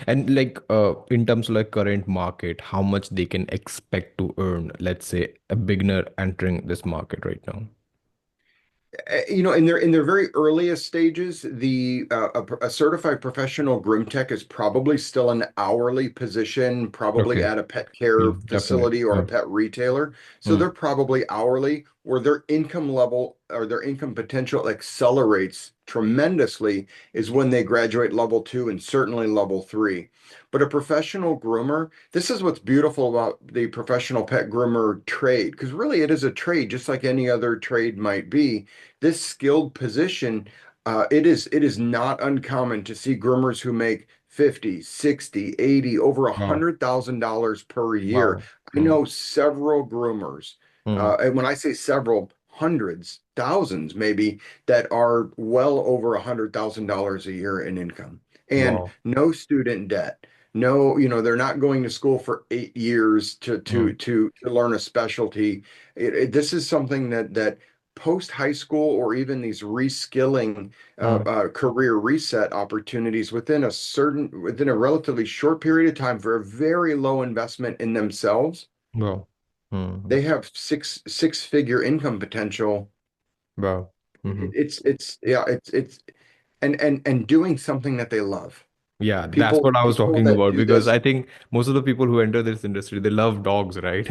And like in terms of like current market, how much they can expect to earn, let's say a beginner entering this market right now. In their very earliest stages, a certified professional groom tech is probably still an hourly position, probably Okay. at a pet care Definitely. facility or a pet retailer. So Hmm. they're probably hourly, where their income level or their income potential accelerates tremendously is when they graduate level two and certainly level three. But a professional groomer, this is what's beautiful about the professional pet groomer trade, because really it is a trade, just like any other trade might be. This skilled position, it is not uncommon to see groomers who make 50, 60, 80, over a Wow. $100,000 per year. Wow. I Hmm. know several groomers, Hmm. and when I say several, hundreds, thousands maybe, that are well over $100,000 a year in income and Wow. no student debt. No, they're not going to school for 8 years to Hmm. to to to learn a specialty. This is something that post high school or even these reskilling Hmm. career reset opportunities within a relatively short period of time for a very low investment in themselves, Wow. Hmm. they have six figure income potential. Wow. Hmm. It's yeah, it's and doing something that they love. Yeah, that's People what I was people talking that about do because this, I think most of the people who enter this industry, they love dogs, right?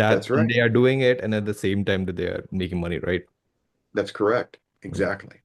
that's And right. they are doing it and at the same time that they are making money, right? That's correct. Yeah. Exactly.